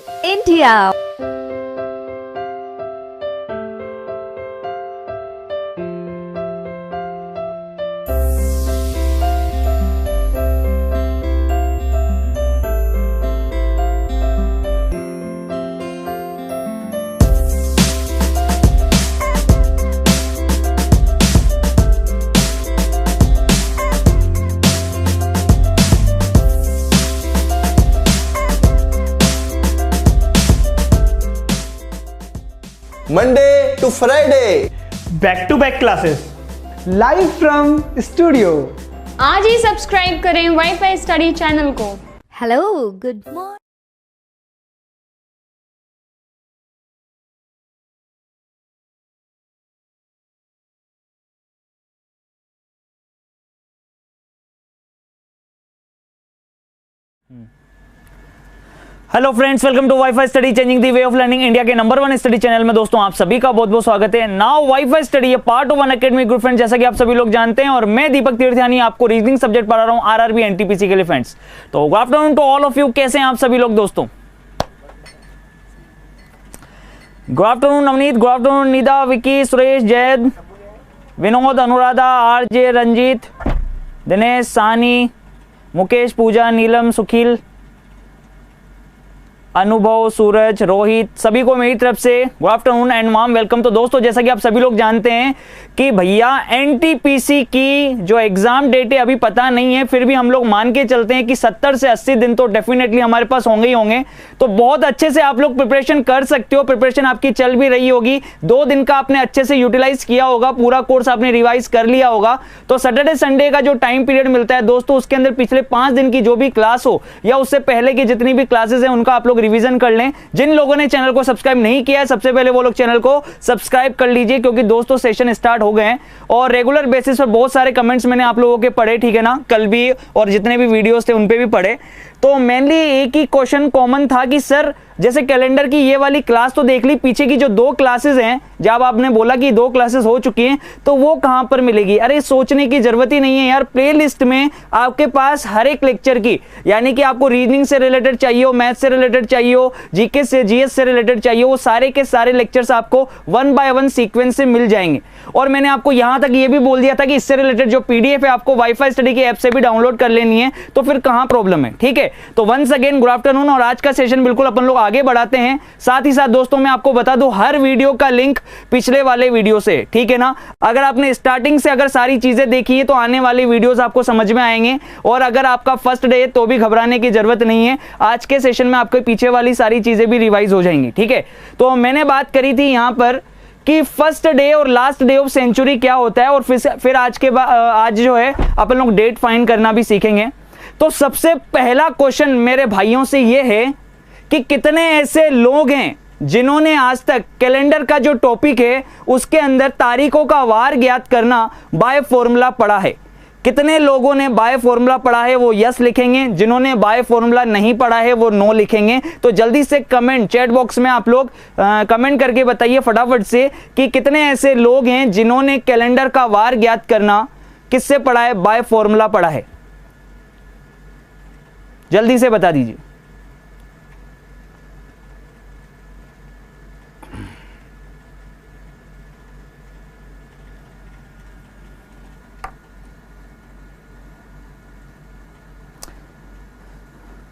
India. Monday to Friday, back to back classes live from studio. आज ही subscribe करें WiFi study channel को। Hello, good morning. Hello friends, welcome to WiFi study changing the way of learning, India के number 1 study channel में। दोस्तों आप सभी का बहुत बहुत स्वागत है। नाउ वाईफाई स्टडी ये part of Unacademy group friends, जैसा कि आप सभी लोग जानते हैं, और मैं दीपक तीर्थयानी आपको रीजनिंग सब्जेक्ट पढ़ा रहा हूं आरआरबी एनटीपीसी के लिए फ्रेंड्स। तो good afternoon to all of you. कैसे हैं आप सभी लोग दोस्तों? Good afternoon Navneet, good afternoon Nida, Vicky, Suresh, Zaid, Vinod, Anuradha, RJ, Ranjeet, Dinesh, Sani, Mukesh, पूजा, नीलम, सुखिल, अनुभव, सूरज, रोहित, सभी को मेरी तरफ से good afternoon and warm welcome. तो दोस्तों जैसा कि आप सभी लोग जानते हैं कि भैया एनटीपीसी की जो एग्जाम डेट है अभी पता नहीं है, फिर भी हम लोग मान के चलते हैं कि 70 से 80 दिन तो डेफिनेटली हमारे पास होंगे ही होंगे। तो बहुत अच्छे से आप लोग प्रिपरेशन कर सकते हो, प्रिपरेशन आपकी चल भी रही होगी। 2 दिन का आपने अच्छे से यूटिलाइज किया होगा, पूरा कोर्स आपने रिवाइज कर लिया होगा। तो सैटरडे संडे का जो टाइम पीरियड मिलता है दोस्तों, उसके अंदर पिछले 5 दिन की जो भी क्लास हो या उससे पहले की जितनी भी क्लासेस हैं उनका आप लोग रिवीजन कर लें। जिन लोगों ने चैनल को सब्सक्राइब नहीं किया है, सबसे पहले वो लोग चैनल को सब्सक्राइब कर लीजिए, क्योंकि दोस्तों सेशन स्टार्ट हो गए हैं और रेगुलर बेसिस पर बहुत सारे कमेंट्स मैंने आप लोगों के पढ़े, ठीक है ना, कल भी, और जितने भी वीडियोस थे उन पे भी पढ़े। तो मेनली एक ही क्वेश्चन कॉमन था कि सर जैसे कैलेंडर की ये वाली क्लास तो देख ली, पीछे की जो 2 क्लासेस हैं, जब आपने बोला कि 2 क्लासेस हो चुकी हैं, तो वो कहां पर मिलेगी? अरे सोचने की जरूरत ही नहीं है यार, प्लेलिस्ट में आपके पास हर एक लेक्चर की, यानी कि आपको रीजनिंग से रिलेटेड चाहिए हो, मैथ से रिलेटेड चाहिए हो, जीके से, जीएस से रिलेटेड चाहिए, वो सारे के सारे लेक्चर्स आपको 1 बाय 1 सीक्वेंस से मिल जाएंगे। और मैंने आपको यहां तक ये भी बोल दिया था कि इससे रिलेटेड जो पीडीएफ है आपको वाईफाई स्टडी के ऐप से भी डाउनलोड कर लेनी है, तो फिर कहां प्रॉब्लम है? ठीक है, तो वंस अगेन गुड आफ्टरनून, और आज का सेशन बिल्कुल अपन लोग आगे बढ़ाते हैं। साथ ही साथ दोस्तों मैं आपको बता दूं, हर वीडियो का लिंक पिछले वाले वीडियो से, ठीक है ना, अगर आपने स्टार्टिंग से अगर सारी चीजें देखी है तो आने वाली वीडियोस आपको समझ में आएंगे। और अगर आपका फर्स्ट डे है तो भी घबराने की जरूरत नहीं है, आज के सेशन में आपके पीछे वाली सारी चीजें भी रिवाइज हो जाएंगी, ठीक है। तो मैंने बात करी थी यहां पर कि फर्स्ट डे और लास्ट डे ऑफ सेंचुरी क्या होता है, और फिर आज जो है अपन लोग डेट फाइंड करना भी सीखेंगे। तो सबसे पहला क्वेश्चन मेरे भाइयों से यह है कि कितने ऐसे लोग हैं जिन्होंने आज तक कैलेंडर का जो टॉपिक है उसके अंदर तारीखों का वार ज्ञात करना बाय फॉर्मूला पढ़ा है? कितने लोगों ने बाय फॉर्मूला पढ़ा है वो यस लिखेंगे, जिन्होंने बाय फॉर्मूला नहीं पढ़ा है वो नो लिखेंगे। तो जल्दी से कमेंट चैट बॉक्स में आप लोग कमेंट करके बताइए फटाफट से कि कितने ऐसे लोग हैं जिन्होंने कैलेंडर का वार ज्ञात करना किससे पढ़ा है? बाय फॉर्मूला पढ़ा है। जल्दी से बता दीजिए।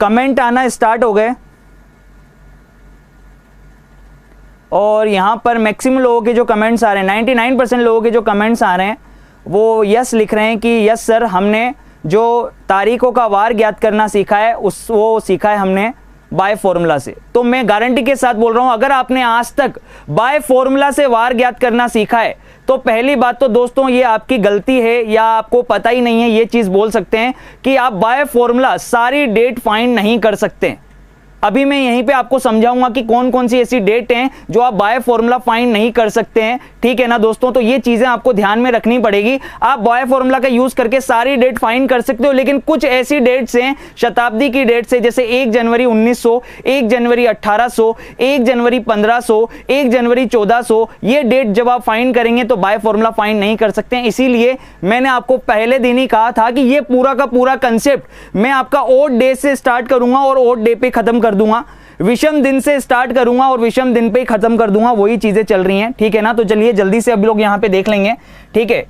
कमेंट आना स्टार्ट हो गए और यहां पर मैक्सिमम लोगों के जो कमेंट्स आ रहे हैं, 99% लोगों के जो कमेंट्स आ रहे हैं वो यस लिख रहे हैं कि यस सर, हमने जो तारीखों का वार ज्ञात करना सीखा है वो सीखा है हमने बाय फॉर्मूला से। तो मैं गारंटी के साथ बोल रहा हूं, अगर आपने आज तक बाय फॉर्मूला से वार ज्ञात करना सीखा है तो पहली बात तो दोस्तों ये आपकी गलती है या आपको पता ही नहीं है, ये चीज बोल सकते हैं कि आप बाय फॉर्मूला सारी डेट फाइंड नहीं कर सकते। अभी मैं यहीं पे आपको समझाऊंगा कि कौन कौन सी ऐसी डेट हैं जो आप बाय फॉर्मूला फाइंड नहीं कर सकते हैं, ठीक है ना दोस्तों। तो ये चीजें आपको ध्यान में रखनी पड़ेगी। आप बाय फॉर्मूला का यूज करके सारी डेट फाइंड कर सकते हो, लेकिन कुछ ऐसी डेट्स हैं शताब्दी की डेट्स है, जैसे 1 जनवरी 1900, 1 जनवरी 1800, 1 जनवरी 1500, 1 जनवरी 1400, ये डेट जब आप फाइंड करेंगे तो बाय फॉर्मूला फाइंड नहीं कर सकते हैं। इसीलिए मैंने आपको पहले दिन ही कहा था कि ये पूरा का पूरा कंसेप्ट मैं आपका ओड डे से स्टार्ट करूंगा और ओड डे पे खत्म कर दूंगा। विषम दिन से स्टार्ट करूंगा और विषम दिन पे ही खत्म कर दूंगा, वही चीजें चल रही हैं, ठीक है ना। तो चलिए जल्दी से अब लोग यहां पे देख लेंगे, ठीक है।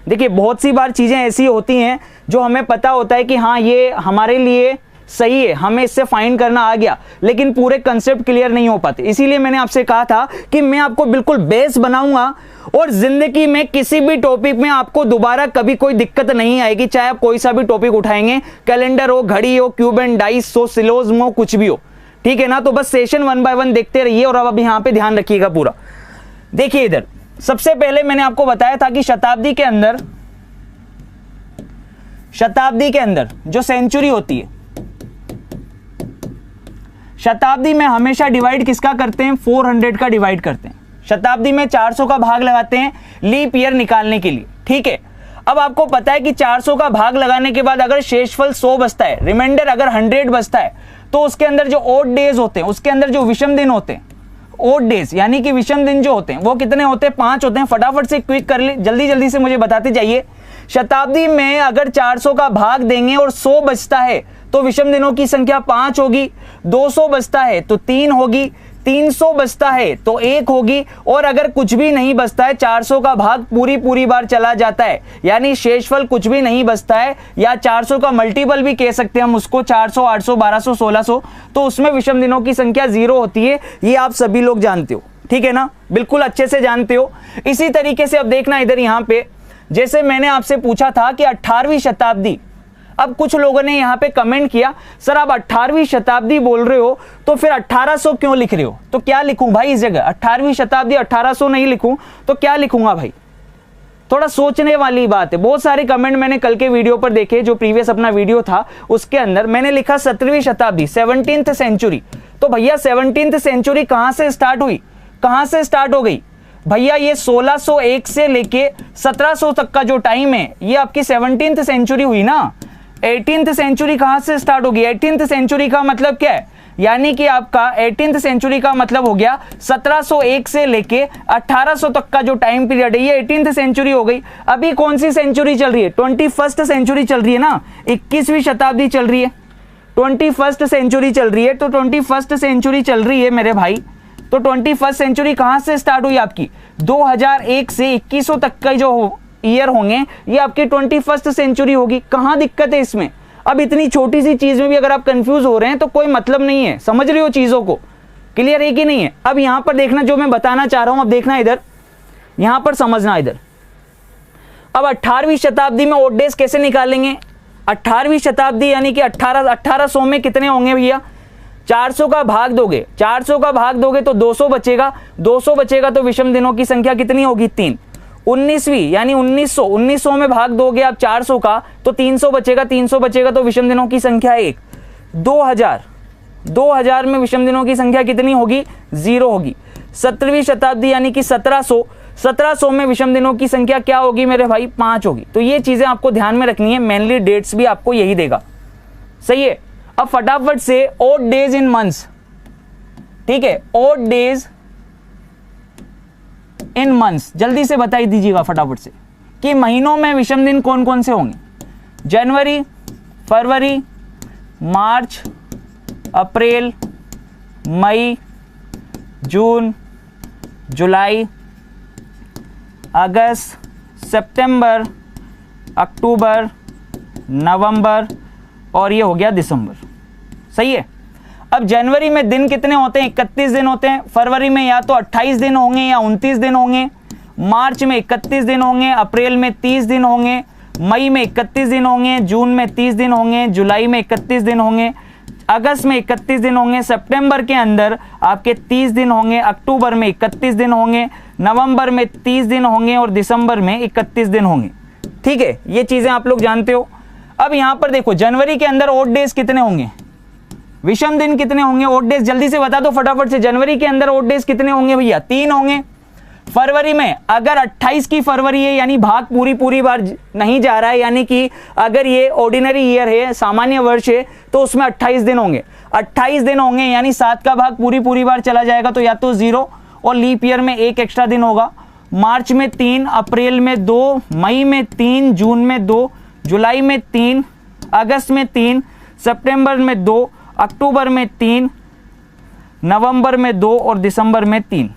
देखिए बहुत सी बार चीजें ऐसी होती हैं जो हमें पता होता है कि हाँ ये हमारे लिए सही है, हमें इससे फाइंड करना आ गया, लेकिन पूरे कंसेप्ट क्लियर नहीं हो पाते। इसीलिए मैंने आपसे कहा था कि मैं आपको बिल्कुल बेस बनाऊंगा और जिंदगी में किसी भी टॉपिक में आपको दोबारा कभी कोई दिक्कत नहीं आएगी, चाहे आप कोई सा भी टॉपिक उठाएंगे, कैलेंडर हो, घड़ी हो, क्यूब एंड डाइस हो, सिलोज्म हो, कुछ भी हो, ठीक है ना। तो बस सेशन 1 बाय 1 देखते रहिए और अब यहां पे ध्यान रखिएगा पूरा। देखिए इधर सबसे पहले मैंने आपको बताया था कि शताब्दी के अंदर जो सेंचुरी होती है, शताब्दी में हमेशा डिवाइड किसका करते हैं, 400 का डिवाइड करते हैं। शताब्दी में 400 का भाग लगाते हैं लीप ईयर निकालने के लिए, ठीक है। अब आपको पता है कि 400 का भाग लगाने के बाद अगर शेषफल 100 बचता है, रिमाइंडर अगर 100 बचता है, तो उसके अंदर जो ओड डेज होते हैं, उसके अंदर जो विषम दिन होते हैं, ओड डेज यानी कि विषम दिन जो होते हैं वो कितने होते हैं, 5 होते हैं। फटाफट से क्विक कर ले, जल्दी जल्दी से मुझे बताते जाइए। शताब्दी में अगर 400 का भाग देंगे और 100 बचता है तो विषम दिनों की संख्या 5 होगी, 200 बचता है तो 3 होगी, 300 बचता है तो 1 होगी, और अगर कुछ भी नहीं बचता है, 400 का भाग पूरी बार चला जाता है, यानी शेषफल कुछ भी नहीं बचता है, या 400 का मल्टीपल भी कह सकते हैं हम उसको, 400, 800, 1200, 1600, तो उसमें विषम दिनों की संख्या 0 होती है। ये आप सभी लोग जानते हो, ठीक है ना, बिल्कुल अच्छे से जानते हो। इसी तरीके से अब देखना इधर यहां पे, जैसे मैंने आपसे पूछा था कि 18वीं शताब्दी, अब कुछ लोगों ने यहां पे कमेंट किया सर आप 18वीं शताब्दी बोल रहे हो तो फिर 1800 क्यों लिख रहे हो, तो क्या लिखूं भाई इस जगह, 18वीं शताब्दी 1800 नहीं लिखूं तो क्या लिखूंगा भाई, थोड़ा सोचने वाली बात है। बहुत सारे कमेंट मैंने कल के वीडियो पर देखे, जो प्रीवियस अपना वीडियो था उसके अंदर मैंने लिखा 17वीं शताब्दी, 17th सेंचुरी। तो भैया 17th सेंचुरी कहां से स्टार्ट हुई, कहां से स्टार्ट हो गई भैया, ये 1601 से लेके 1700 तक का जो टाइम है ये आपकी 17th सेंचुरी हुई ना। 18th सेंचुरी कहां से स्टार्ट होगी, 18th सेंचुरी का मतलब क्या है, यानी कि आपका 18th सेंचुरी का मतलब हो गया 1701 से लेके 1800 तक का जो टाइम पीरियड है, ये 18th सेंचुरी हो गई। अभी कौन सी सेंचुरी चल रही है, 21st सेंचुरी चल रही है ना, 21वीं शताब्दी चल रही है, 21st सेंचुरी चल रही है। तो 21st सेंचुरी चल रही है मेरे भाई, तो 21st सेंचुरी कहां से स्टार्ट हुई आपकी, 2001 से 2100 तक का जो ईयर होंगे ये आपकी 21st सेंचुरी होगी। कहां दिक्कत है इसमें, अब इतनी छोटी सी चीज में भी अगर आप कंफ्यूज हो रहे हैं तो कोई मतलब नहीं है, समझ रहे हो चीजों को, क्लियर है कि नहीं है। अब यहां पर देखना जो मैं बताना चाह रहा हूं, अब देखना इधर, यहां पर समझना इधर। अब 18वीं शताब्दी में ओड डेज कैसे निकालेंगे, 18वीं शताब्दी यानी कि 1800 में कितने होंगे भैया, 400 का भाग दोगे, 400 का भाग दोगे तो 200 बचेगा, 200 बचेगा तो विषम दिनों की संख्या कितनी होगी, 3। 19वीं यानी 1900 में भाग दोगे आप 400 का तो 300 बचेगा, 300 बचेगा तो विषम दिनों की संख्या 1। 2000 में विषम दिनों की संख्या कितनी होगी, 0 होगी। 17वीं शताब्दी यानी कि 1700 में विषम दिनों की संख्या क्या होगी मेरे भाई, 5 होगी। तो ये चीजें आपको ध्यान में रखनी है, मेनली डेट्स भी आपको यही देगा, सही है। अब फटाफट से ओड डेज इन मंथ्स, ठीक है, ओड डेज इन मंथ्स जल्दी से बता दीजिएगा फटाफट से कि महीनों में विषम दिन कौन कौन से होंगे, जनवरी, फरवरी, मार्च, अप्रैल, मई, जून, जुलाई, अगस्त, सितंबर, अक्टूबर, नवंबर और ये हो गया दिसंबर, सही है। अब जनवरी में दिन कितने होते हैं, 31 दिन होते हैं। फरवरी में या तो 28 दिन होंगे या 29 दिन होंगे। मार्च में 31 दिन होंगे, अप्रैल में 30 दिन होंगे, मई में 31 दिन होंगे, जून में 30 दिन होंगे, जुलाई में 31 दिन होंगे, अगस्त में 31 दिन होंगे, सितंबर के अंदर आपके 30 दिन होंगे, अक्टूबर में 31 दिन होंगे, नवंबर में 30 दिन होंगे और दिसंबर में 31 दिन होंगे, ठीक है। ये चीजें आप लोग जानते हो। अब यहां पर देखो जनवरी के अंदर ओड डेज कितने होंगे, विषम दिन कितने होंगे, ओड डेज जल्दी से बता दो फटाफट से। जनवरी के अंदर ओड डेज कितने होंगे भैया, 3 होंगे। फरवरी में अगर 28 की फरवरी है यानी भाग पूरी बार नहीं जा रहा है, यानी कि अगर ये ऑर्डिनरी ईयर है, सामान्य वर्ष है, तो उसमें 28 दिन होंगे, 28 दिन होंगे यानी 7 का भाग पूरी बार चला जाएगा, तो या तो 0 और लीप ईयर में 1 एक्स्ट्रा दिन होगा। मार्च में 3, अप्रैल में 2, मई में 3, जून में 2, जुलाई में 3, अगस्त में 3, सितंबर में 2, अक्टूबर में 3, नवंबर में 2 और दिसंबर में 3।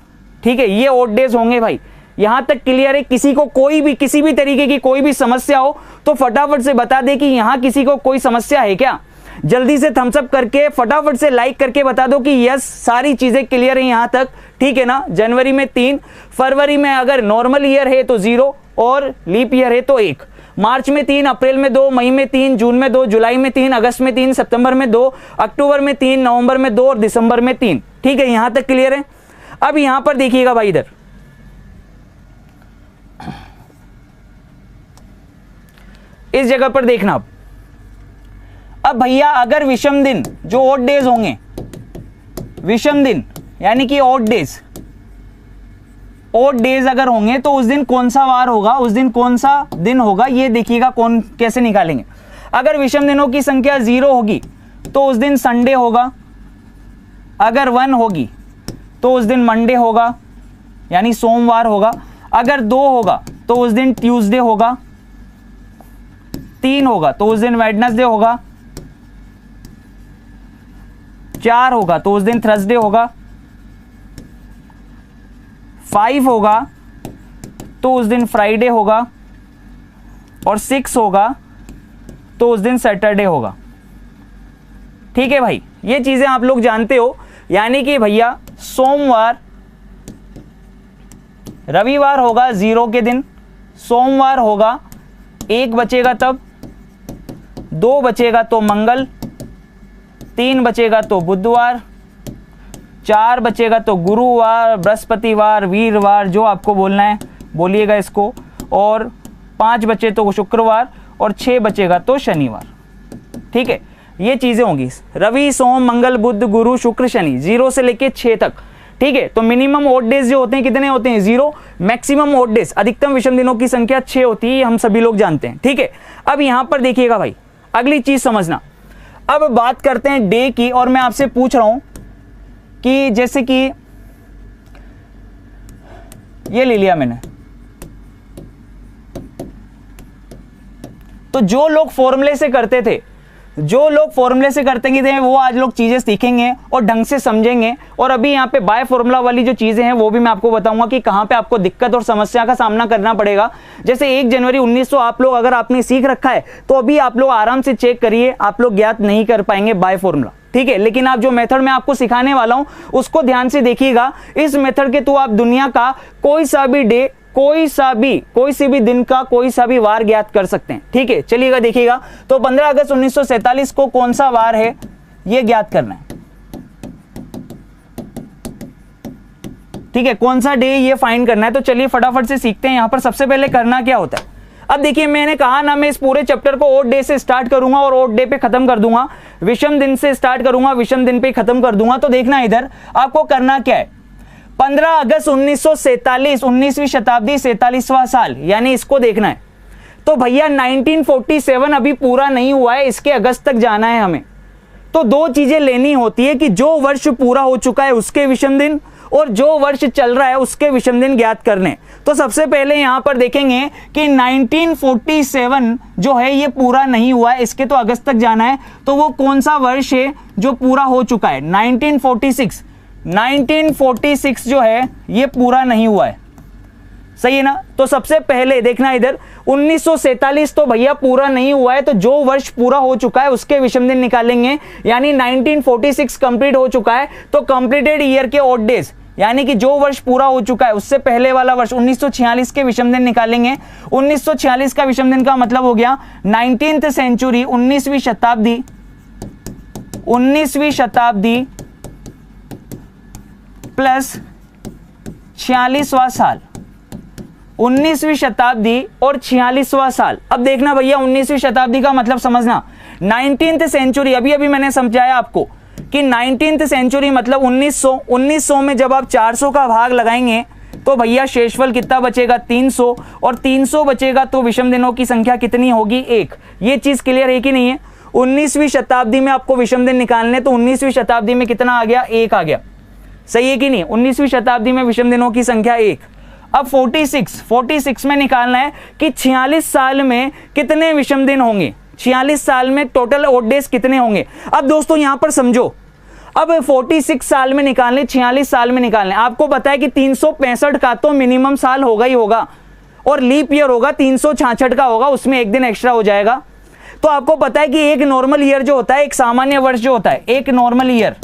ठीक है, ये ऑड डेज होंगे भाई। यहां तक क्लियर है? किसी को कोई भी किसी भी तरीके की कोई भी समस्या हो तो फटाफट से बता दे कि यहां किसी को कोई समस्या है क्या। जल्दी से थम्स अप करके फटाफट से लाइक करके बता दो कि यस सारी चीजें क्लियर है यहां तक। ठीक है ना। जनवरी में 3, फरवरी में अगर नॉर्मल ईयर है तो 0 और लीप ईयर है तो 1, मार्च में 3, अप्रैल में 2, मई में 3, जून में 2, जुलाई में 3, अगस्त में 3, सितंबर में 2, अक्टूबर में 3, नवंबर में 2 और दिसंबर में 3। ठीक है, यहां तक क्लियर है। अब यहां पर देखिएगा भाई, इधर इस जगह पर देखना। अब भैया अगर विषम दिन जो ऑड डेज होंगे, विषम दिन यानी कि ऑड डेज अगर होंगे तो उस दिन कौन सा वार होगा, उस दिन कौन सा दिन होगा, ये देखिएगा कौन कैसे निकालेंगे। अगर विषम दिनों की संख्या 0 होगी तो उस दिन संडे होगा, अगर 1 होगी तो उस दिन मंडे होगा यानी सोमवार होगा, अगर 2 होगा तो उस दिन ट्यूसडे होगा, 3 होगा तो उस दिन वेडनेसडे होगा, 4 होगा तो उस दिन थर्सडे होगा, 5 होगा तो उस दिन फ्राइडे होगा और 6 होगा तो उस दिन सैटरडे होगा। ठीक है भाई, ये चीजें आप लोग जानते हो। यानी कि भैया सोमवार, रविवार होगा 0 के दिन, सोमवार होगा 1 बचेगा तब, 2 बचेगा तो मंगल, 3 बचेगा तो बुधवार, 4 बचेगा तो गुरुवार, बृहस्पतिवार, वीरवार, जो आपको बोलना है बोलिएगा इसको, और 5 बचे तो शुक्रवार और 6 बचेगा तो शनिवार। ठीक है, ये चीजें होंगी रवि, सोम, मंगल, बुध, गुरु, शुक्र, शनि, 0 से लेके 6 तक। ठीक है, तो मिनिमम ऑड डेज जो होते हैं कितने होते हैं? 0। मैक्सिमम ऑड डेज, अधिकतम विषम दिनों की संख्या 6 होती है, हम सभी लोग जानते हैं। ठीक है, अब यहां पर देखिएगा भाई, अगली चीज समझना। अब बात करते हैं डे की, और मैं आपसे पूछ रहा हूं कि जैसे कि ये ले लिया मैंने, तो जो लोग फॉर्मूले से करते थे, जो लोग फॉर्मूले से करते थे वो आज लोग चीजें सीखेंगे और ढंग से समझेंगे। और अभी यहाँ पे बाय फॉर्मूला वाली जो चीजें हैं वो भी मैं आपको बताऊंगा कि कहां पे आपको दिक्कत और समस्या का सामना करना पड़ेगा। जैसे 1 जनवरी 1900 आप लोग अगर आपने सीख रखा है तो अभी आप लोग आराम से चेक करिए, आप लोग ज्ञात नहीं कर पाएंगे बाय फॉर्मूला। ठीक है, लेकिन आप जो मेथड मैं आपको सिखाने वाला हूं उसको ध्यान से देखिएगा। इस मेथड के थ्रू आप दुनिया का कोई सा भी डे, कोई सी भी दिन का कोई सा भी वार ज्ञात कर सकते हैं। ठीक है, चलिएगा देखिएगा। तो 15 अगस्त 1947 को कौन सा वार है ये ज्ञात करना है। ठीक है, कौन सा डे ये फाइंड करना है। तो चलिए फटाफट से सीखते हैं। यहां पर सबसे पहले करना क्या होता है। अब देखिए, मैंने कहा ना मैं इस पूरे चैप्टर को ऑड डे से स्टार्ट करूंगा और ऑड डे पे खत्म कर दूंगा, विषम दिन से स्टार्ट करूंगा, विषम दिन पे खत्म कर दूंगा। तो देखना इधर आपको करना क्या है। 15 अगस्त 1947, 19वीं शताब्दी, 47वां साल, यानी इसको देखना है। तो भैया 1947 अभी पूरा नहीं हुआ है, इसके अगस्त तक जाना है हमें। तो 2 चीजें लेनी होती है कि जो वर्ष पूरा हो चुका है उसके विषम दिन और जो वर्ष चल रहा है उसके विषम दिन ज्ञात करने। तो सबसे पहले यहां पर देखेंगे कि 1947 जो है ये पूरा नहीं हुआ है, इसके तो अगस्त तक जाना है। तो वो कौन सा वर्ष है जो पूरा हो चुका है? 1946 जो है ये पूरा नहीं हुआ है, सही है ना। तो सबसे पहले देखना इधर 1947 तो भैया पूरा नहीं हुआ है, तो जो वर्ष पूरा हो चुका है उसके विषम दिन निकालेंगे। यानी 1946 कंप्लीट हो चुका है तो कंप्लीटेड ईयर के ऑड डेज, यानी कि जो वर्ष पूरा हो चुका है उससे पहले वाला वर्ष 1946 के विषम दिन निकालेंगे। 1946 का विषम दिन का मतलब हो गया 19th सेंचुरी, 19वीं शताब्दी प्लस 46वां साल, 19वीं शताब्दी और 46वां साल। अब देखना भैया 19वीं शताब्दी का मतलब समझना, 19th सेंचुरी, अभी मैंने समझाया आपको कि 19th सेंचुरी मतलब 1900 में जब आप 400 का भाग लगाएंगे तो भैया शेषफल कितना बचेगा? 300, और 300 बचेगा तो विषम दिनों की संख्या कितनी होगी? 1। ये चीज क्लियर है कि नहीं है? 19वीं शताब्दी में आपको विषम दिन निकालने, तो 19वीं शताब्दी में कितना आ गया? 1 आ गया, सही है कि नहीं? 19वीं शताब्दी में विषम दिनों की संख्या 1। अब 46 में निकालना है कि 46 साल में कितने विषम दिन होंगे, 46 साल में टोटल ऑड डेज कितने होंगे। अब दोस्तों यहां पर समझो, अब 46 साल में निकालने, 46 साल में निकालने, आपको पता है कि 365 का तो मिनिमम साल होगा ही होगा, और लीप ईयर होगा 366 का होगा, उसमें एक दिन एक्स्ट्रा हो जाएगा। तो आपको पता है कि एक नॉर्मल ईयर जो होता है, एक सामान्य वर्ष जो होता है, एक नॉर्मल ईयर,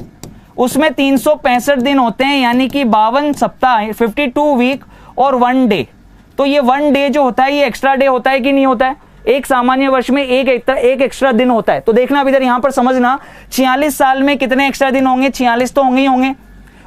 उसमें 365 दिन होते हैं, यानी कि 52 सप्ताह, 52 वीक और 1 डे। तो ये 1 डे जो होता है ये एक्स्ट्रा डे होता है कि नहीं होता है? एक सामान्य वर्ष में एक एक्स्ट्रा दिन होता है। तो देखना अब इधर यहां पर समझना, 46 साल में कितने एक्स्ट्रा दिन होंगे? 46 तो होंगे ही होंगे।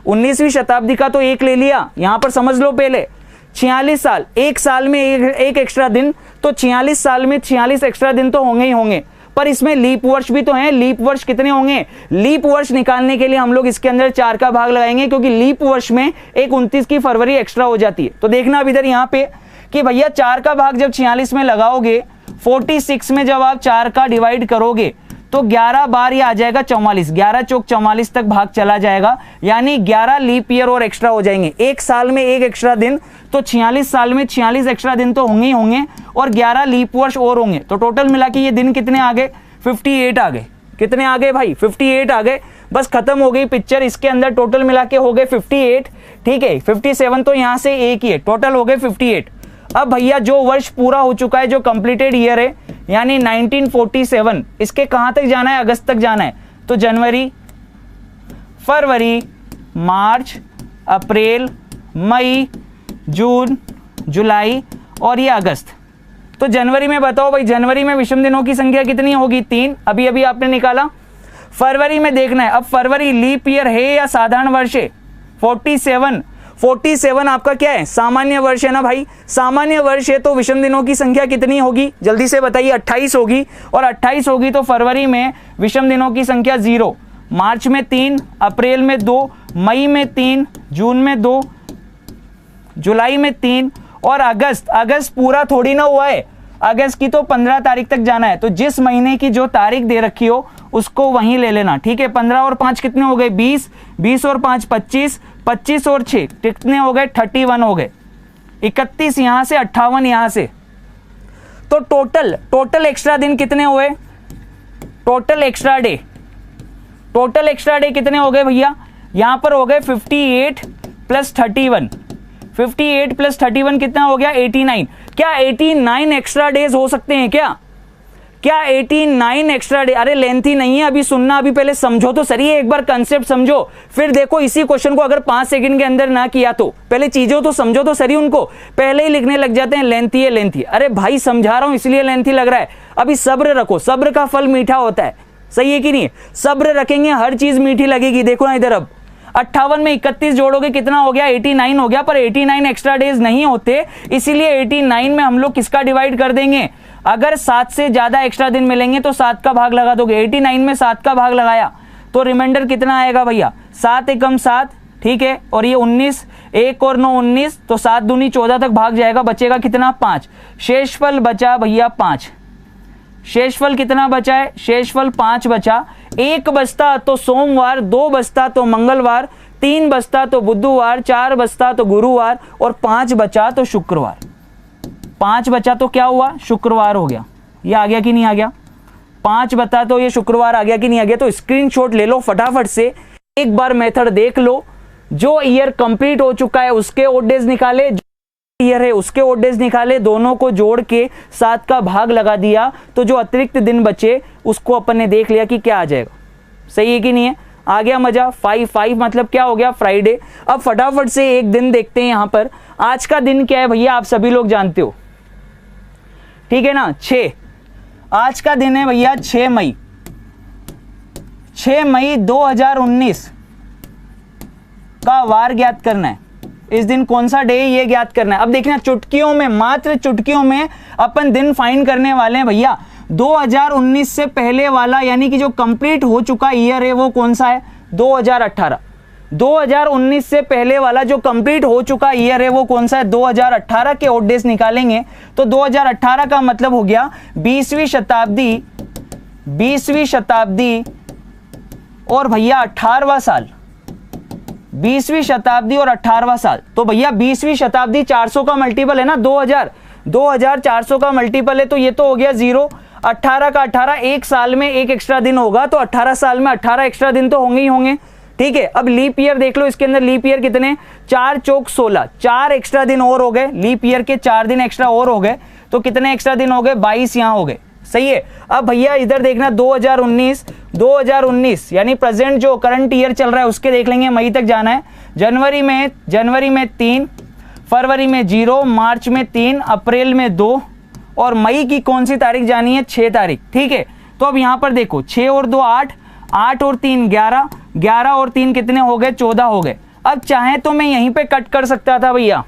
19वीं शताब्दी का तो एक ले लिया, यहां पर समझ लो पहले 46 साल, एक साल में एक एक्स्ट्रा दिन, तो 46 साल में 46 एक्स्ट्रा दिन तो होंगे ही होंगे। पर इसमें लीप वर्ष भी तो हैं। लीप वर्ष कितने होंगे? लीप वर्ष निकालने के लिए हम लोग इसके अंदर 4 का भाग लगाएंगे, क्योंकि लीप वर्ष में एक 29 की फरवरी एक्स्ट्रा हो जाती है। तो देखना अब इधर यहां पे कि भैया 4 का भाग जब 46 में लगाओगे, 46 में जब आप 4 का डिवाइड करोगे तो 11 बार ये आ जाएगा 44, 11 चौक 44 तक भाग चला जाएगा, यानी 11 लीप ईयर और एक्स्ट्रा हो जाएंगे। एक साल में एक एक्स्ट्रा दिन, तो 46 साल में 46 एक्स्ट्रा दिन तो होंगे ही होंगे, और 11 लीप वर्ष और होंगे। तो टोटल मिला के ये दिन कितने आ गए? 58 आ गए। कितने आ गए भाई? 58 आ गए। बस खत्म हो गई पिक्चर। इसके अंदर टोटल मिला के हो गए 58, ठीक है। 57 तो यहां से एक ही है, टोटल हो गए 58। अब भैया जो वर्ष पूरा हो चुका है, जो कंप्लीटेड ईयर है, यानी 1947, इसके कहां तक जाना है? अगस्त तक जाना है। तो जनवरी, फरवरी, मार्च, अप्रैल, मई, जून, जुलाई और ये अगस्त। तो जनवरी में बताओ भाई, जनवरी में विषम दिनों की संख्या कितनी होगी? 3। अभी अभी आपने निकाला। फरवरी में देखना है, अब फरवरी लीप ईयर है या साधारण वर्ष है? 47 आपका क्या है? सामान्य वर्ष है ना भाई। सामान्य वर्ष है तो विषम दिनों की संख्या कितनी होगी? जल्दी से बताइए। 28 होगी, और 28 होगी तो फरवरी में विषम दिनों की संख्या 0, मार्च में 3, अप्रैल में 2, मई में 3, जून में 2, जुलाई में 3 और अगस्त पूरा थोड़ी ना हुआ है। अगस्त की तो 15 तारीख तक जाना है। तो जिस महीने की जो तारीख दे रखी हो उसको वहीं ले लेना, ठीक है। 15 और 5 कितने हो गए? 20, 20 और 5 25, 25 और 6 कितने हो गए? 31 हो गए। 31 यहां से, 58 यहां से। तो टोटल एक्स्ट्रा दिन कितने हुए? टोटल एक्स्ट्रा डे कितने हो गए भैया? यहां पर हो गए 58 प्लस 31। 58 प्लस 31 कितना हो गया? 89। क्या 89 एक्स्ट्रा डेज हो सकते हैं क्या? 89 एक्स्ट्रा डे? अरे लेंथी नहीं है, अभी सुनना, अभी पहले समझो तो सही है, एक बार कंसेप्ट समझो, फिर देखो इसी क्वेश्चन को अगर 5 सेकंड के अंदर ना किया तो पहले चीजों तो समझो तो सही। उनको पहले ही लिखने लग जाते हैं लेंथी है लेंथी। अरे भाई समझा रहा हूं इसलिए लेंथी लग रहा है। अभी सब्र रखो, सब्र का फल मीठा होता है, सही है कि नहीं? सब्र रखेंगे हर चीज मीठी लगेगी। देखो ना इधर, अब 58 में 31 जोड़ोगे कितना हो गया? 89 हो गया। पर 89 एक्स्ट्रा डेज नहीं होते, इसीलिए 89 में हम लोग किसका डिवाइड कर देंगे? अगर 7 से ज्यादा एक्स्ट्रा दिन मिलेंगे तो 7 का भाग लगा दोगे। 89 में 7 का भाग लगाया तो रिमाइंडर कितना आएगा भैया? 7 एकम 7, ठीक है। और ये 19, 1 और 9 19, तो 7 दूनी 14 तक भाग जाएगा। बचेगा कितना? 5। शेषफल बचा भैया 5। शेषफल कितना बचा है? शेषफल 5 बचा। 1 बचता तो सोमवार, 2 बचता तो मंगलवार, 3 बचता तो बुधवार, 4 बचता तो गुरुवार और 5 बचा तो शुक्रवार। 5 बचा तो क्या हुआ? शुक्रवार हो गया। ये आ गया कि नहीं आ गया? 5 बता तो ये शुक्रवार आ गया कि नहीं आ गया? तो स्क्रीनशॉट ले लो फटाफट से, एक बार मेथड देख लो। जो ईयर कंप्लीट हो चुका है उसके ओड डेज निकाले, ईयर है उसके ओड डेज निकाले, दोनों को जोड़ के 7 का भाग लगा दिया, तो जो अतिरिक्त दिन बचे उसको अपन ने देख लिया कि क्या आ जाएगा। सही है कि नहीं है? आ गया मजा? 5 मतलब क्या हो गया? फ्राइडे। अब फटाफट से एक दिन देखते हैं यहां पर। आज का दिन क्या है भैया? आप सभी लोग जानते हो, ठीक है ना? 6। आज का दिन है भैया 6 मई। 6 मई 2019 का वार ज्ञात करना है। इस दिन कौन सा डे है ये ज्ञात करना है। अब देखना, चुटकियों में, मात्र चुटकियों में अपन दिन फाइंड करने वाले हैं भैया। 2019 से पहले वाला, यानी कि जो कंप्लीट हो चुका ईयर है वो कौन सा है? 2018। 2019 से पहले वाला जो कंप्लीट हो चुका ईयर है वो कौन सा है? 2018 के ओड डेज निकालेंगे तो 2018 का मतलब हो गया 20वीं शताब्दी और भैया 18वां साल। 20वीं शताब्दी और 18वां साल। तो भैया 20वीं शताब्दी 400 का मल्टीपल है ना, 2000 400 का मल्टीपल है, तो ये तो हो गया 0। 18 का 18, एक साल में एक एक्स्ट्रा दिन होगा, तो 18 साल में 18 एक्स्ट्रा दिन तो होंगे ही होंगे। ठीक है, अब लीप ईयर देख लो, इसके अंदर लीप ईयर कितने, 4 चौक 16, 4 एक्स्ट्रा दिन और हो गए, लीप ईयर के 4 दिन एक्स्ट्रा और हो गए, तो कितने एक्स्ट्रा दिन हो गए, 22 यहां हो गए। सही है। अब भैया इधर देखना 2019 यानी प्रेजेंट जो करंट ईयर चल रहा है उसके देख लेंगे, मई तक जाना है। जनवरी में 3, फरवरी में 0, मार्च में 3, अप्रैल में 2 और मई की कौन सी तारीख जानी है, 6 तारीख। ठीक है, तो अब यहां पर देखो 6 और 2 8, 8 और 3 11, 11 और 3 कितने हो गए, 14 हो गए। अब चाहे तो मैं यहीं पे कट कर सकता था भैया,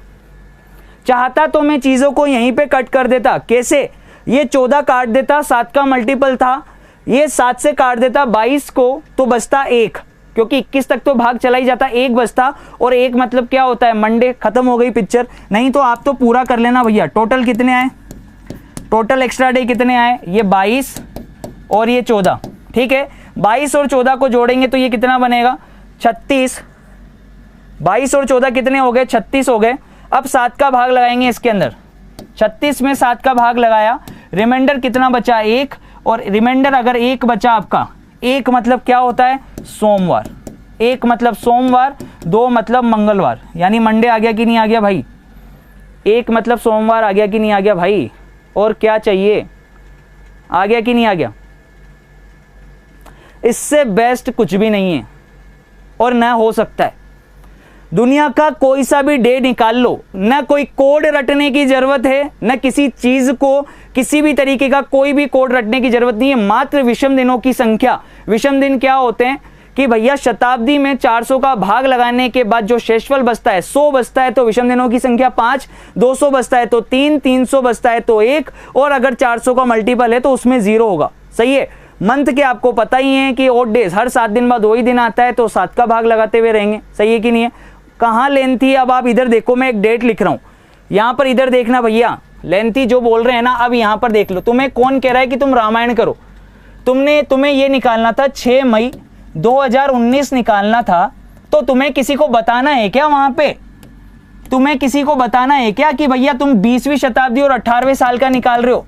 चाहता तो मैं चीजों को यहीं पे कट कर देता। कैसे, ये 14 काट देता, 7 का मल्टीपल था, ये 7 से काट देता 22 को, तो बचता 1, क्योंकि 21 तक तो भाग चला ही जाता, 1 बचता। और 1 मतलब क्या होता है, मंडे, खत्म हो गई पिक्चर। नहीं तो आप तो पूरा कर लेना भैया। टोटल कितने आए, टोटल एक्स्ट्रा डे कितने आए, ये 22 और ये 14। ठीक है, 22 और 14 को जोड़ेंगे तो ये कितना बनेगा, 36। 22 और 14 कितने हो गए, 36 हो गए। अब 7 का भाग लगाएंगे इसके अंदर, 36 में 7 का भाग लगाया, रिमाइंडर कितना बचा, 1। और रिमाइंडर अगर 1 बचा आपका, 1 मतलब क्या होता है, सोमवार। 1 मतलब सोमवार, 2 मतलब मंगलवार, यानी मंडे आ गया कि नहीं आ गया भाई, 1 मतलब सोमवार आ गया कि नहीं आ गया भाई, और क्या चाहिए, आ गया कि नहीं आ गया। इससे बेस्ट कुछ भी नहीं है और ना हो सकता है। दुनिया का कोई सा भी डे निकाल लो, ना कोई कोड रटने की जरूरत है, ना किसी चीज को किसी भी तरीके का कोई भी कोड रटने की जरूरत नहीं है, मात्र विषम दिनों की संख्या। विषम दिन क्या होते हैं कि भैया शताब्दी में 400 का भाग लगाने के बाद जो शेषफल बचता है, 100 बचता है तो विषम दिनों की संख्या 5, 200 बचता है तो 3, 300 बचता है तो 1, और अगर 400 का मल्टीपल है तो उसमें 0 होगा। सही है। मंथ के आपको पता ही है कि ऑड डेज हर 7 दिन बाद वही दिन आता है, तो 7 का भाग लगाते हुए रहेंगे। सही है कि नहीं है। कहाँ लेंथी, अब आप इधर देखो, मैं एक डेट लिख रहा हूं यहां पर, इधर देखना भैया, लेंथी जो बोल रहे हैं ना, अब यहां पर देख लो। तुम्हें कौन कह रहा है कि तुम रामायण करो, तुम्हें ये निकालना था 6 मई 2019 निकालना था, तो तुम्हें किसी को बताना है क्या वहां पे, तुम्हें किसी को बताना है क्या कि भैया तुम 20वीं शताब्दी और 18वें साल का निकाल रहे हो।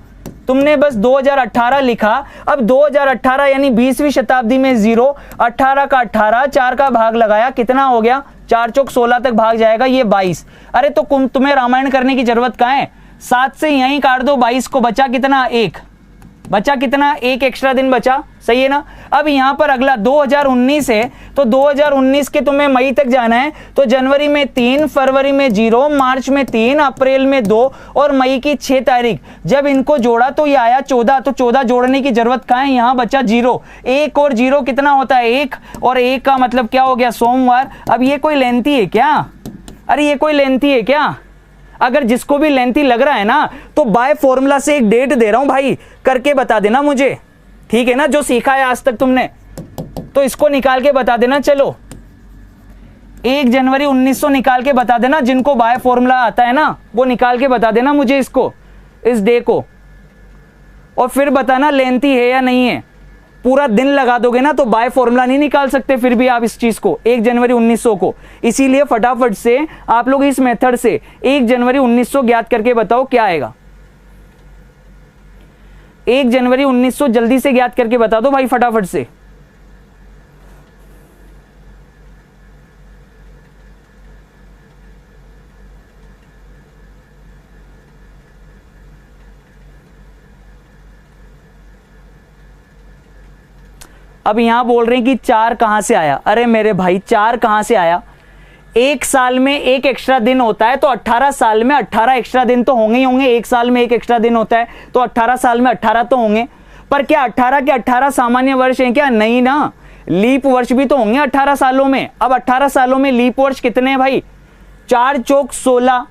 तुमने बस 2018 लिखा। अब 2018 यानी 20वीं शताब्दी में 0, 18 का 18, 4 का भाग लगाया, कितना हो गया, 4 चौक 16 तक भाग जाएगा, ये 22। अरे तो तुम्हें रामायण करने की जरूरत कहां है, 7 से यहीं काट दो 22 को, बचा कितना, 1 बचा, कितना, 1 एक्स्ट्रा दिन बचा। सही है ना। अब यहां पर अगला 2019 है, तो 2019 के तुम्हें मई तक जाना है, तो जनवरी में 3, फरवरी में 0, मार्च में 3, अप्रैल में 2 और मई की 6 तारीख। जब इनको जोड़ा तो ये आया 14, तो 14 जोड़ने की जरूरत कहां है, यहां बचा 0। 1 और 0 कितना होता है, 1, और 1 का मतलब क्या हो गया, सोमवार। अब ये कोई लेंथी है क्या, अरे ये कोई लेंथी है क्या। अगर जिसको भी लेंथी लग रहा है ना, तो बाय फॉर्मूला से एक डेट दे रहा हूं भाई, करके बता देना मुझे। ठीक है ना, जो सीखा है आज तक तुमने, तो इसको निकाल के बता देना। चलो 1 जनवरी 1900 निकाल के बता देना, जिनको बाय फॉर्मूला आता है ना वो निकाल के बता देना मुझे इसको, इस डे को, और फिर बताना लेंथी है या नहीं है। पूरा दिन लगा दोगे ना तो बाय फॉर्मूला नहीं निकाल सकते फिर भी आप इस चीज को, 1 जनवरी 1900 को। इसीलिए फटाफट से आप लोग इस मेथड से 1 जनवरी 1900 ज्ञात करके बताओ क्या आएगा। 1 जनवरी 1900 जल्दी से ज्ञात करके बता दो भाई फटाफट से। अब यहां बोल रहे हैं कि 4 कहां से आया। अरे मेरे भाई 4 कहां से आया, 1 साल में 1 एक्स्ट्रा दिन होता है, तो 18 साल में 18 एक्स्ट्रा दिन तो होंगे ही होंगे। 1 साल में 1 एक्स्ट्रा दिन होता है, तो 18 साल में 18 तो होंगे। पर क्या 18 के 18 सामान्य वर्ष हैं क्या, नहीं ना, लीप वर्ष भी तो होंगे 18 सालों में। अब 18 सालों में लीप वर्ष कितने हैं भाई, 4 चौक 16,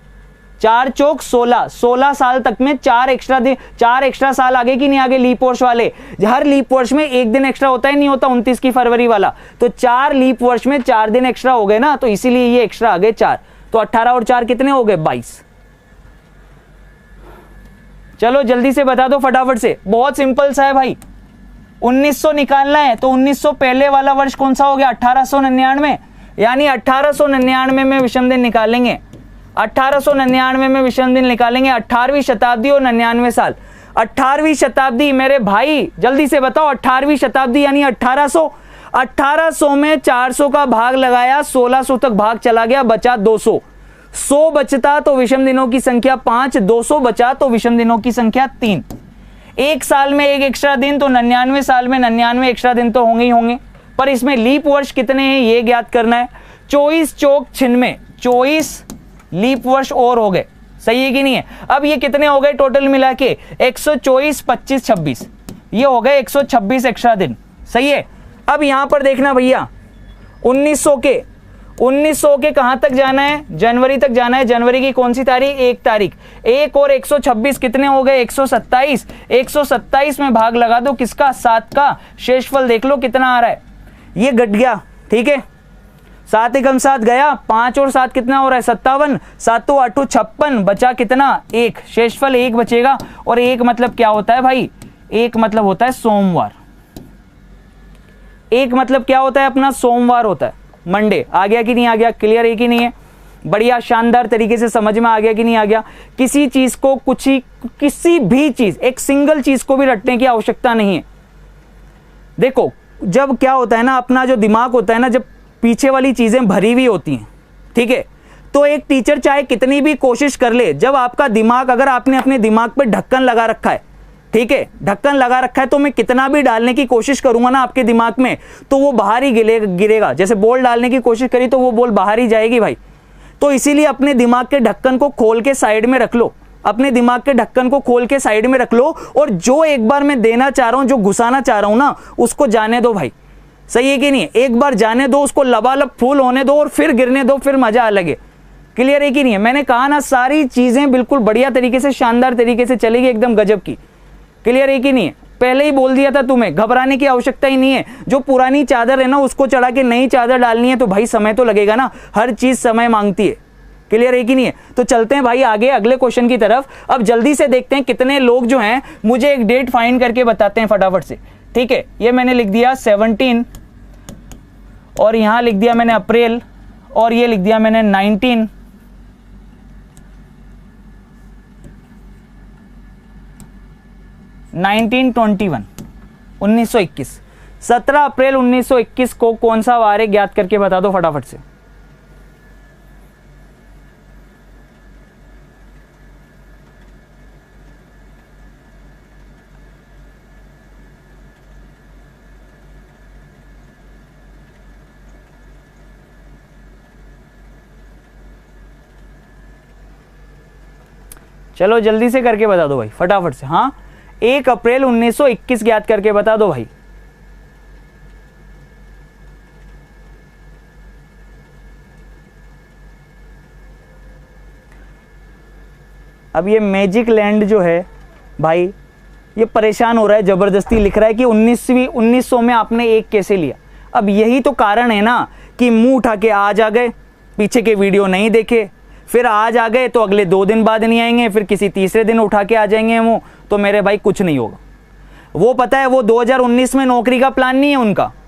4 चौक 16, 16 साल तक में 4 एक्स्ट्रा दिन, 4 एक्स्ट्रा साल आगे कि नहीं आगे लीप वर्ष वाले। हर लीप वर्ष में 1 दिन एक्स्ट्रा होता है, नहीं होता 29 की फरवरी वाला, तो 4 लीप वर्ष में 4 दिन एक्स्ट्रा हो गए ना, तो इसीलिए ये एक्स्ट्रा आ गए 4। तो 18 और 4 कितने हो गए, 22। चलो जल्दी से बता दो फटाफट से, बहुत सिंपल सा है भाई। 1900 निकालना है, तो 1900 पहले वाला वर्ष कौन सा हो गया, 1899, यानी 1899 में विषम दिन निकालेंगे। 1899 में विषम दिन निकालेंगे, 18वीं शताब्दी और 99 साल। 18वीं शताब्दी मेरे भाई, जल्दी से बताओ 18वीं शताब्दी यानी 1800। 1800 में 400 का भाग लगाया, 1600 तक भाग चला गया, बचा 200। 100 बचता तो विषम दिनों की संख्या 5, 200 बचा तो विषम दिनों की संख्या 3। एक साल में एक एक्स्ट्रा दिन, तो 99 साल में 99 एक्स्ट्रा दिन तो होंगे ही होंगे। पर इसमें लीप वर्ष कितने हैं ये ज्ञात करना है। 24 चौक 96, 24 लीप वर्ष और हो गए, सही है कि नहीं है। अब ये कितने हो गए टोटल मिला के, 124, 25, 26, ये हो गए 126 एक्स्ट्रा दिन, सही है। अब यहां पर देखना भैया 1900 के कहां तक जाना है, जनवरी तक जाना है। जनवरी की कौन सी तारीख, 1 तारीख। 1 और 126 कितने हो गए, 127। 127 में भाग लगा दो किसका, 7 का। शेषफल देख लो कितना आ रहा है, ये घट गया, ठीक है। 7 एकम 7 गया, 5 और 7 कितना हो रहा है, 57। 7 8 56, बचा कितना, 1। शेषफल 1 बचेगा। और 1 मतलब क्या होता है भाई, 1 मतलब होता है सोमवार। 1 मतलब क्या होता है अपना, सोमवार होता है, मंडे। आ गया कि नहीं आ गया, क्लियर है कि नहीं है, बढ़िया शानदार तरीके से समझ में आ गया कि नहीं आ गया। किसी चीज को किसी भी चीज, एक सिंगल चीज को भी रटने की आवश्यकता नहीं है। देखो जब क्या होता है ना, अपना जो दिमाग होता है ना, जब पीछे वाली चीजें भरी हुई होती हैं, ठीक है, तो एक टीचर चाहे कितनी भी कोशिश कर ले, जब आपका दिमाग, अगर आपने अपने दिमाग पे ढक्कन लगा रखा है, ठीक है, ढक्कन लगा रखा है, तो मैं कितना भी डालने की कोशिश करूंगा ना आपके दिमाग में, तो वो बाहर ही गिरेगा। जैसे बॉल डालने की कोशिश करी तो वो बॉल बाहर ही जाएगी भाई। तो इसीलिए अपने दिमाग के ढक्कन को खोल के साइड में रख लो, अपने दिमाग के ढक्कन को खोल के साइड में रख लो, और जो एक बार मैं देना चाह रहा हूं, जो घुसाना चाह रहा हूं ना, उसको जाने दो भाई, सही है कि नहीं। एक बार जाने दो, उसको लबालब फूल होने दो और फिर गिरने दो, फिर मजा अलग है। क्लियर है कि नहीं है। मैंने कहा ना सारी चीजें बिल्कुल बढ़िया तरीके से, शानदार तरीके से चलेगी, एकदम गजब की। क्लियर है कि नहीं है, पहले ही बोल दिया था तुम्हें, घबराने की आवश्यकता ही नहीं है। जो पुरानी चादर है ना, उसको चढ़ा के नई चादर डालनी है तो भाई समय तो लगेगा ना, हर चीज समय मांगती है। क्लियर है कि नहीं है। तो चलते हैं भाई आगे अगले क्वेश्चन की तरफ। अब जल्दी से देखते हैं कितने लोग जो हैं मुझे एक डेट फाइंड करके बताते हैं फटाफट से, ठीक है। ये मैंने लिख दिया 17, और यहां लिख दिया मैंने अप्रैल, और ये लिख दिया मैंने 19, 1921। 17 अप्रैल 1921 को कौन सा वार है ज्ञात करके बता दो फटाफट से। चलो जल्दी से करके बता दो भाई फटाफट से। हाँ 1 अप्रैल 1921 ज्ञात करके बता दो भाई। अब ये मैजिक लैंड जो है भाई, ये परेशान हो रहा है, जबरदस्ती लिख रहा है कि 1900 में आपने 1 कैसे लिया। अब यही तो कारण है ना कि मुंह उठा के आज आ गए, पीछे के वीडियो नहीं देखे, फिर आज आ गए तो अगले 2 दिन बाद नहीं आएंगे, फिर किसी तीसरे दिन उठा के आ जाएंगे मुंह, तो मेरे भाई कुछ नहीं होगा। वो पता है वो 2019 में नौकरी का प्लान नहीं है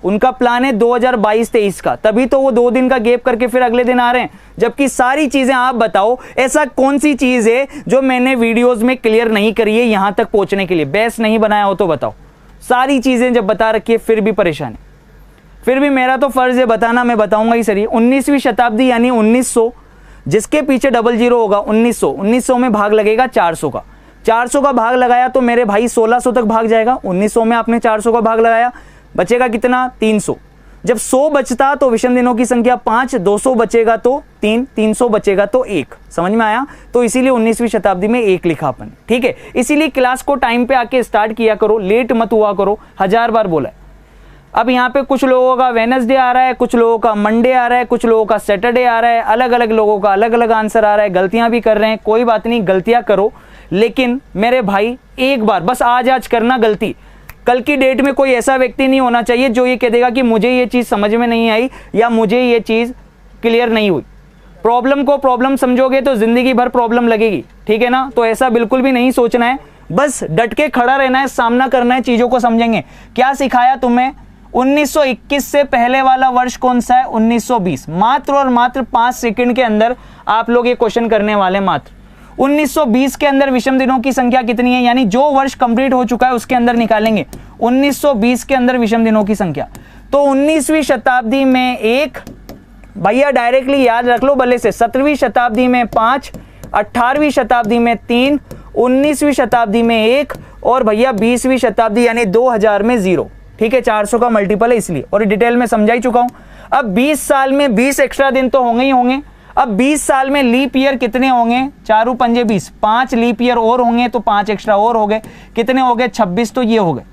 उनका प्लान है 2022-23 का, तभी तो वो 2 दिन का गैप करके फिर अगले दिन आ रहे हैं। जबकि सारी चीजें आप बताओ, ऐसा कौन सी चीज है जो मैंने वीडियोस में क्लियर नहीं करी है यहां तक पहुंचने के लिए, बेस नहीं बनाया हो तो बताओ। सारी चीजें जब बता रखी है फिर भी परेशान है, फिर भी मेरा तो फर्ज है बताना, मैं बताऊंगा ही सही। 19वीं शताब्दी यानी 1900, जिसके पीछे 00 होगा 1900 में भाग लगेगा 400 का। 400 का भाग लगाया तो मेरे भाई 1600 तक भाग जाएगा। 1900 में आपने 400 का भाग लगाया, बचेगा कितना 300। जब 100 बचता तो विषम दिनों की संख्या 5, 200 बचेगा तो 3, 300 बचेगा तो 1। समझ में आया। तो इसीलिए 19वीं शताब्दी में 1 लिखा अपन, ठीक है। इसीलिए क्लास को टाइम पे आके स्टार्ट किया करो, लेट मत हुआ करो, 1000 बार बोला है। अब यहाँ पे कुछ लोगों का वेडनेसडे आ रहा है, कुछ लोगों का मंडे आ रहा है, कुछ लोगों का सैटरडे आ रहा है, अलग अलग लोगों का अलग अलग आंसर आ रहा है, गलतियां भी कर रहे हैं, कोई बात नहीं, गलतियां करो, लेकिन मेरे भाई एक बार बस आज करना गलती। कल की डेट में कोई ऐसा व्यक्ति नहीं होना चाहिए जो ये कह देगा कि मुझे ये चीज समझ में नहीं आई या मुझे ये चीज क्लियर नहीं हुई। प्रॉब्लम को प्रॉब्लम समझोगे तो जिंदगी भर प्रॉब्लम लगेगी, ठीक है ना। तो ऐसा बिल्कुल भी नहीं सोचना है, बस डट के खड़ा रहना है, सामना करना है, चीजों को समझेंगे। क्या सिखाया तुम्हें, 1921 से पहले वाला वर्ष कौन सा है, 1920। मात्र और मात्र 5 सेकंड के अंदर आप लोग ये क्वेश्चन करने वाले, मात्र 1920 के अंदर विषम दिनों की संख्या कितनी है, यानी जो वर्ष कंप्लीट हो चुका है उसके अंदर निकालेंगे 1920 के अंदर विषम दिनों की संख्या। तो 19वीं शताब्दी में एक, भैया डायरेक्टली याद रख लो भले से, 17वीं शताब्दी में 5, 18वीं शताब्दी में 3, 19वीं शताब्दी में 1 और भैया 20वीं शताब्दी यानी 2000 में 0। ठीक है, 400 का मल्टीपल है इसलिए, और डिटेल में समझा ही चुका हूं। अब 20 साल में 20 एक्स्ट्रा दिन तो होंगे ही होंगे। अब 20 साल में लीप ईयर कितने होंगे, 4 पंजे 20, 5 लीप ईयर और होंगे तो 5 एक्स्ट्रा और हो गए, कितने हो गए 26, तो ये हो गए।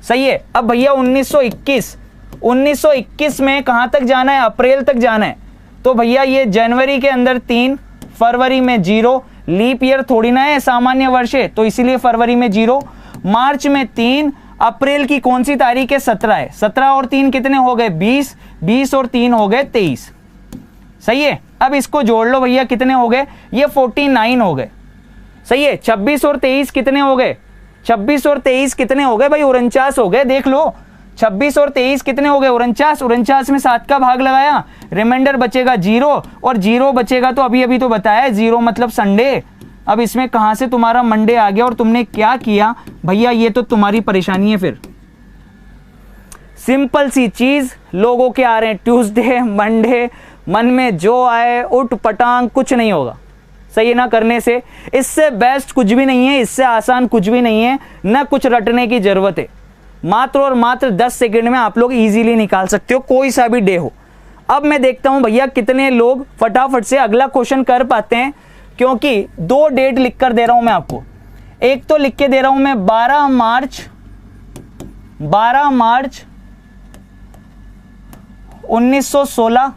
सही है। अब भैया 1921 में कहां तक जाना है, अप्रैल तक जाना है। तो भैया ये जनवरी के अंदर 3, फरवरी में 0, लीप ईयर थोड़ी ना है, सामान्य वर्ष है, तो इसीलिए फरवरी में 0, मार्च में 3, अप्रैल की कौन सी तारीख है, 17 है। 17 और 3 कितने हो गए 20, 20 और 3 हो गए 23। सही है। अब इसको जोड़ लो भैया, कितने हो गए, ये 49 हो गए। सही है। 26 और 23 कितने हो गए, 26 और 23 कितने हो गए भाई, 49 हो गए। देख लो 26 और 23 कितने हो गए, 49। 49 में 7 का भाग लगाया, रिमाइंडर बचेगा 0, और 0 बचेगा तो अभी तो बताया 0 मतलब संडे। अब इसमें कहां से तुम्हारा मंडे आ गया और तुमने क्या किया भैया, ये तो तुम्हारी परेशानी है। फिर सिंपल सी चीज, लोगों के आ रहे हैं ट्यूसडे, मंडे, मन में जो आए उठ पटांग, कुछ नहीं होगा। सही है ना, करने से इससे बेस्ट कुछ भी नहीं है, इससे आसान कुछ भी नहीं है, ना कुछ रटने की जरूरत है। मात्र और मात्र 10 सेकंड में आप लोग इजीली निकाल सकते हो, कोई सा भी डे हो। अब मैं देखता हूं भैया कितने लोग फटाफट से अगला क्वेश्चन कर पाते हैं, क्योंकि 2 डेट लिख कर दे रहा हूं मैं आपको। एक तो लिख के दे रहा हूं मैं 12 मार्च 1916,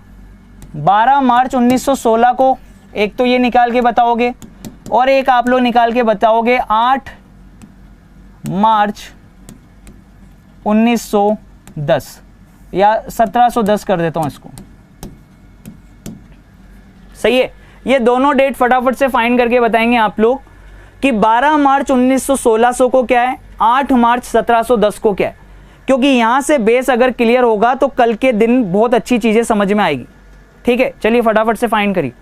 12 मार्च 1916 को एक तो ये निकाल के बताओगे, और एक आप लोग निकाल के बताओगे 8 मार्च 1910 या 1710 कर देता हूं इसको। सही है। ये दोनों डेट फटाफट से फाइंड करके बताएंगे आप लोग कि 12 मार्च 1916 को क्या है, 8 मार्च 1710 को क्या है, क्योंकि यहां से बेस अगर क्लियर होगा तो कल के दिन बहुत अच्छी चीजें समझ में आएगी। ठीक है, चलिए फटाफट से फाइंड करिए।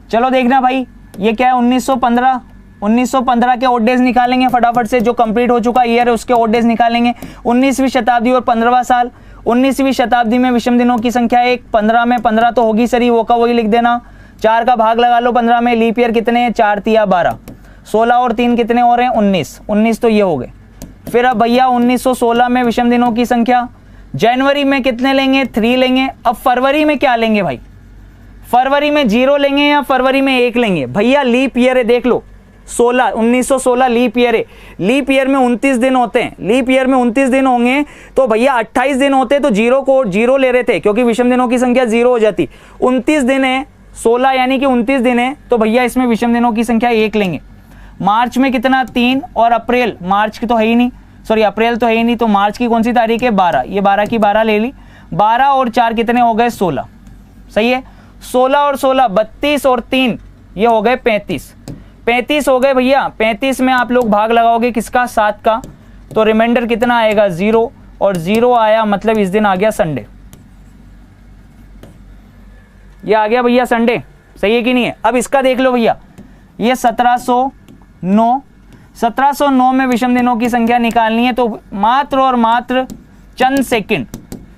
चलो देखना भाई, ये क्या है 1915 के ओड डेज निकालेंगे फटाफट से, जो कंप्लीट हो चुका ईयर है उसके ओड डेज निकालेंगे। 19वीं शताब्दी और 15वां साल। 19वीं शताब्दी में विषम दिनों की संख्या 1, 15 में 15 तो होगी सरी, वो का वही लिख देना। 4 का भाग लगा लो 15 में, लीप ईयर कितने हैं, 4 तिया 12, 16 और 3 कितने हो रहे हैं 19, 19 तो ये हो गए। फिर अब भैया 1916 में विषम दिनों की संख्या, जनवरी में कितने लेंगे, 3 लेंगे। अब फरवरी में क्या लेंगे भाई, फरवरी में 0 लेंगे या फरवरी में 1 लेंगे। भैया लीप ईयर है, देख लो 1916 लीप ईयर है। लीप ईयर में 29 दिन होते हैं, लीप ईयर में 29 दिन होंगे तो भैया 28 दिन होते तो 0 को 0 ले रहे थे, क्योंकि विषम दिनों की संख्या 0 हो जाती। 29 दिन है, 16 यानी कि 29 दिन है, तो भैया इसमें विषम दिनों की संख्या 1 लेंगे। मार्च में कितना 3, और अप्रैल, मार्च की तो है ही नहीं, सॉरी अप्रैल तो है ही नहीं, तो मार्च की कौन सी तारीख है 12, ये 12 की 12 ले ली। 12 और 4 कितने हो गए 16। सही है। 16 और 16 32 और 3 ये हो गए 35, 35 हो गए भैया। 35 में आप लोग भाग लगाओगे किसका, 7 का, तो रिमाइंडर कितना आएगा 0, और 0 आया मतलब इस दिन आ गया संडे। ये आ गया भैया संडे। सही है कि नहीं है। अब इसका देख लो भैया, ये 1709 में विषम दिनों की संख्या निकालनी है, तो मात्र और मात्र चंद सेकंड।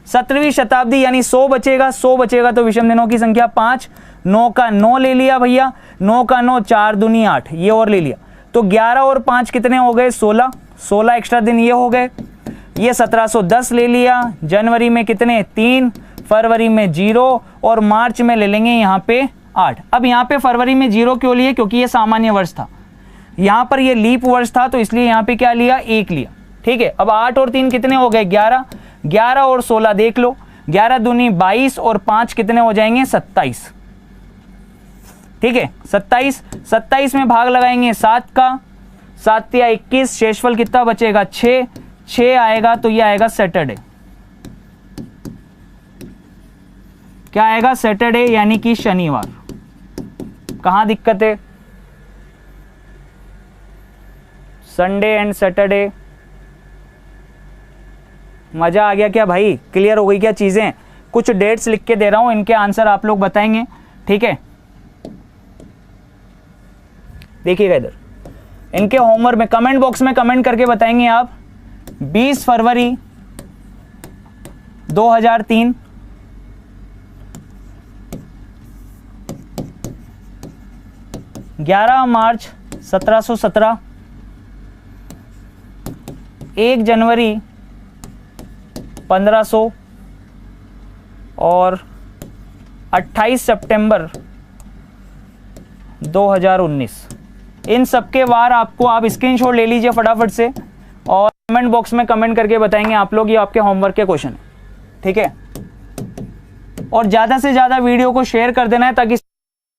17वीं शताब्दी यानी 100 बचेगा, 100 बचेगा तो विषम दिनों की संख्या 5, 9 का 9 ले लिया भैया, 9 का 9, 4 दूनी 8, ये और ले लिया, तो 11 और 5 कितने हो गए 16, 16 एक्स्ट्रा दिन ये हो गए। ये 1710 ले लिया। जनवरी में कितने 3, फरवरी में 0, और मार्च में ले लेंगे यहाँ पे 8। अब यहाँ पे फरवरी में 0 क्यों लिए, क्योंकि ये सामान्य वर्ष था, यहाँ पर ये लीप वर्ष था, तो इसलिए यहाँ पे क्या लिया 1 लिया। ठीक है। अब 8 और 3 कितने हो गए 11, 11 और 16 देख लो, 11 दूनी 22 और 5 कितने हो जाएंगे 27। ठीक है, 27, 27 में भाग लगाएंगे 7 का, 7 या 21, शेषफल कितना बचेगा 6, 6 आएगा तो ये आएगा सैटरडे। क्या आएगा? सैटरडे यानी कि शनिवार। कहाँ दिक्कत है? Sunday and Saturday. मजा आ गया क्या भाई? क्लियर हो गई क्या चीजें? कुछ डेट्स लिख के दे रहा हूं, इनके आंसर आप लोग बताएंगे, ठीक है? देखिएगा इधर, इनके होमवर्क में कमेंट बॉक्स में कमेंट करके बताएंगे आप। 20 फरवरी 2003, 11 मार्च 1717, 1 जनवरी 1500 और 28 सितंबर 2019। इन सबके वार आपको आप स्क्रीनशॉट ले लीजिए फटाफट से और कमेंट बॉक्स में कमेंट करके बताएंगे आप लोग। ये आपके होमवर्क के क्वेश्चन है, ठीक है? और ज़्यादा से ज़्यादा वीडियो को शेयर कर देना है ताकि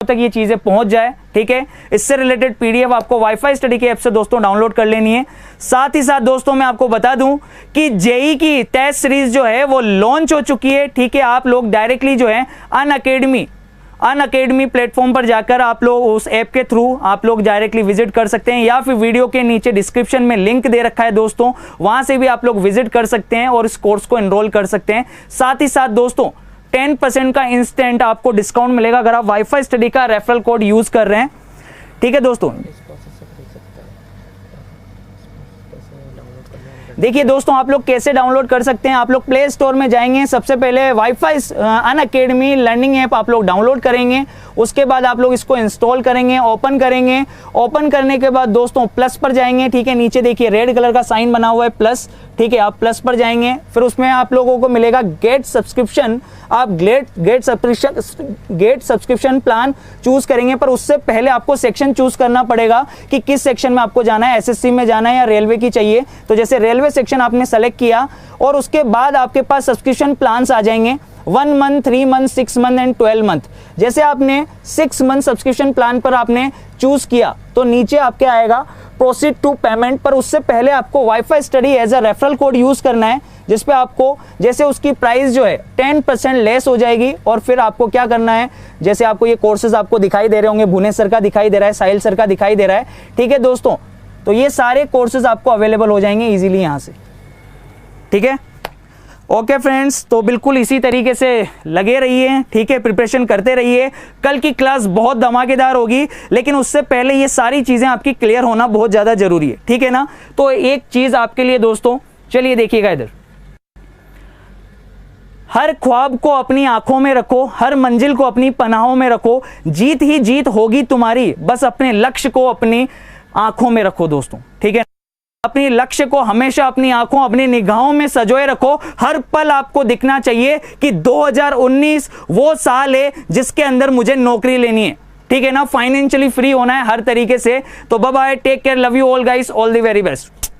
तक ये चीजें पहुंच जाए, ठीक है? इससे रिलेटेड पीडीएफ आपको वाईफाई स्टडी के ऐप से दोस्तों डाउनलोड कर लेनी है। साथ ही साथ दोस्तों मैं आपको बता दूं कि जेई की टेस्ट सीरीज जो है वो लॉन्च हो चुकी है, ठीक है? आप लोग डायरेक्टली जो है अनअकैडमी प्लेटफॉर्म पर जाकर आप लोग उस ऐप के थ्रू आप लोग डायरेक्टली विजिट कर सकते हैं, या फिर वीडियो के नीचे डिस्क्रिप्शन में लिंक दे रखा है दोस्तों, वहां से भी आप लोग विजिट कर सकते हैं और इस कोर्स को एनरोल कर सकते हैं। साथ ही साथ दोस्तों 10% का इंस्टेंट आपको डिस्काउंट मिलेगा अगर आप वाईफाई स्टडी का रेफरल कोड यूज कर रहे हैं, ठीक है दोस्तों? देखिए दोस्तों, आप लोग कैसे डाउनलोड कर सकते हैं? आप लोग प्ले स्टोर में जाएंगे, सबसे पहले वाईफाई अनअकैडमी लर्निंग ऐप आप लोग डाउनलोड करेंगे। उसके बाद आप लोग इसको इंस्टॉल करेंगे, ओपन करेंगे। ओपन करने के बाद दोस्तों प्लस पर जाएंगे, ठीक है? नीचे देखिए रेड कलर का साइन बना हुआ है प्लस, ठीक है? आप प्लस पर जाएंगे, फिर उसमें आप लोगों को मिलेगा गेट सब्सक्रिप्शन। आप गेट सब्सक्रिप्शन प्लान चूज करेंगे, पर उससे पहले आपको सेक्शन चूज करना पड़ेगा कि किस सेक्शन में आपको जाना है, एसएससी में जाना है या रेलवे की चाहिए। तो जैसे रेलवे सेक्शन आपने सेलेक्ट किया और उसके बाद आपके पास सब्सक्रिप्शन प्लान्स आ जाएंगे, 1 month, 3 month, 6 month and 12 month. जैसे आपने 6 मंथ सब्सक्रिप्शन प्लान पर आपने चूज किया तो नीचे आपके आएगा प्रोसीड टू पेमेंट, पर उससे पहले आपको WiFi study as a referral code use करना है, जिसपे आपको जैसे उसकी प्राइस जो है 10% लेस हो जाएगी। और फिर आपको क्या करना है, जैसे आपको ये कोर्सेज आपको दिखाई दे रहे होंगे, भुवनेश्वर का दिखाई दे रहा है, साहिल सर का दिखाई दे रहा है, ठीक है दोस्तों? तो ये सारे कोर्सेज आपको अवेलेबल हो जाएंगे इजीली यहां से, ठीक है? ओके फ्रेंड्स, तो बिल्कुल इसी तरीके से लगे रहिए, ठीक है? प्रिपरेशन करते रहिए। कल की क्लास बहुत धमाकेदार होगी, लेकिन उससे पहले ये सारी चीजें आपकी क्लियर होना बहुत ज्यादा जरूरी है, ठीक है ना? तो एक चीज आपके लिए दोस्तों, चलिए देखिएगा इधर, हर ख्वाब को अपनी आंखों में रखो, हर मंजिल को अपनी पनाहों में रखो, जीत ही जीत होगी तुम्हारी, बस अपने लक्ष्य को अपनी आंखों में रखो दोस्तों, ठीक है? अपनी लक्ष्य को हमेशा अपनी आंखों, अपनी निगाहों में सजोए रखो। हर पल आपको दिखना चाहिए कि 2019 वो साल है जिसके अंदर मुझे नौकरी लेनी है, ठीक है ना? फाइनेंशियली फ्री होना है हर तरीके से। तो bye bye, take care, love you all guys, all the very best.